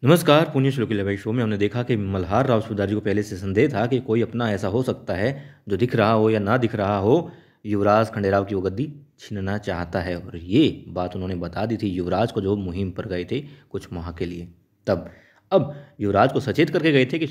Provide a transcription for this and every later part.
नमस्कार। पुण्य श्लोकी लवाई शो में हमने देखा कि मल्हार राव सूबेदार जी को पहले से संदेह था कि कोई अपना ऐसा हो सकता है जो दिख रहा हो या ना दिख रहा हो, युवराज खंडेराव की वो गद्दी छीनना चाहता है। और ये बात उन्होंने बता दी थी युवराज को जो मुहिम पर गए थे कुछ माह के लिए। तब अब युवराज को सचेत करके गए थे कि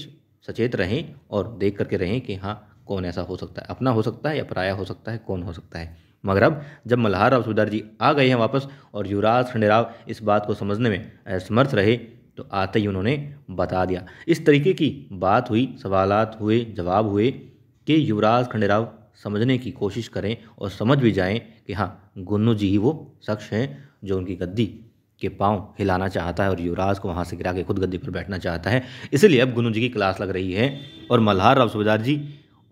सचेत रहें और देख करके रहें कि हाँ कौन ऐसा हो सकता है, अपना हो सकता है या पराया हो सकता है, कौन हो सकता है। मगर अब जब मल्हार राव सूबेदार जी आ गए हैं वापस और युवराज खंडेराव इस बात को समझने में असमर्थ रहे, तो आते ही उन्होंने बता दिया। इस तरीके की बात हुई, सवालात हुए, जवाब हुए कि युवराज खंडेराव समझने की कोशिश करें और समझ भी जाएं कि हाँ गुन्नू जी ही वो शख्स हैं जो उनकी गद्दी के पांव हिलाना चाहता है और युवराज को वहाँ से गिरा के खुद गद्दी पर बैठना चाहता है। इसलिए अब गुन्नू जी की क्लास लग रही है और मल्हार राव सूबेदार जी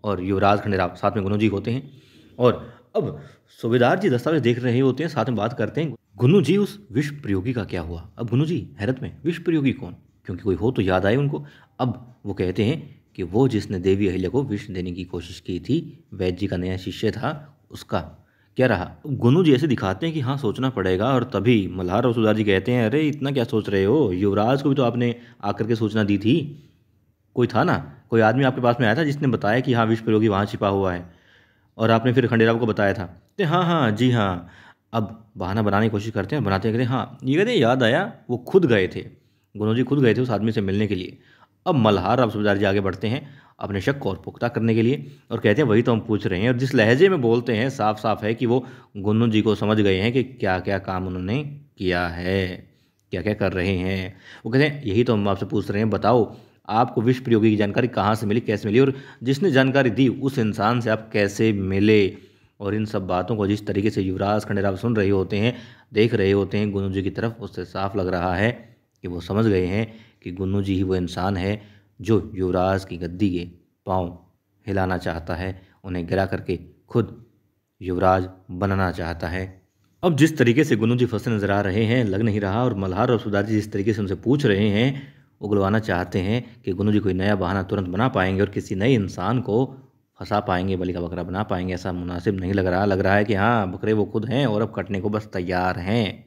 और युवराज खंडेराव साथ में गुन्नू जी होते हैं। और अब सूबेदार जी दस्तावेज देख रहे होते हैं, साथ में बात करते हैं गुन्नू जी उस विष प्रयोगी का क्या हुआ। अब गुन्नू जी हैरत में, विष प्रयोगी कौन, क्योंकि कोई हो तो याद आए उनको। अब वो कहते हैं कि वो जिसने देवी अहिल्या को विष देने की कोशिश की थी, वैद्य जी का नया शिष्य था, उसका क्या रहा। गुन्नू जी ऐसे दिखाते हैं कि हाँ सोचना पड़ेगा। और तभी मल्हार और सुधार जी कहते हैं, अरे इतना क्या सोच रहे हो, युवराज को भी तो आपने आकर के सूचना दी थी। कोई था ना, कोई आदमी आपके पास में आया था जिसने बताया कि हाँ विष प्रयोगी वहाँ छिपा हुआ है, और आपने फिर खंडेराव को बताया था। तो हाँ हाँ जी हाँ। अब बहाना बनाने की कोशिश करते हैं, बनाते कहते हैं हाँ ये कहते हैं याद आया वो खुद गए थे, गुरु जी खुद गए थे उस आदमी से मिलने के लिए। अब मल्हार राव सूबेदार जी आगे बढ़ते हैं अपने शक को और पुख्ता करने के लिए और कहते हैं वही तो हम पूछ रहे हैं। और जिस लहजे में बोलते हैं साफ साफ है कि वो गुन्नू जी को समझ गए हैं कि क्या क्या काम उन्होंने किया है, क्या क्या कर रहे हैं। वो कहते हैं यही तो हम आपसे पूछ रहे हैं, बताओ आपको विष प्रयोगी की जानकारी कहाँ से मिली, कैसे मिली, और जिसने जानकारी दी उस इंसान से आप कैसे मिले। और इन सब बातों को जिस तरीके से युवराज खंडेराव सुन रहे होते हैं, देख रहे होते हैं गुन्नू जी की तरफ, उससे साफ लग रहा है कि वो समझ गए हैं कि गुन्नू जी ही वो इंसान है जो युवराज की गद्दी के पाँव हिलाना चाहता है, उन्हें गिरा करके खुद युवराज बनना चाहता है। अब जिस तरीके से गुन्नू जी फंसे नजर आ रहे हैं, लग नहीं रहा। और मल्हार और सुधार जी जिस तरीके से उनसे पूछ रहे हैं, उगलवाना चाहते हैं कि गुन्नू जी कोई नया बहाना तुरंत बना पाएंगे और किसी नए इंसान को फंसा पाएंगे, बलि का बकरा बना पाएंगे, ऐसा मुनासिब नहीं लग रहा। लग रहा है कि हाँ बकरे वो खुद हैं और अब कटने को बस तैयार हैं।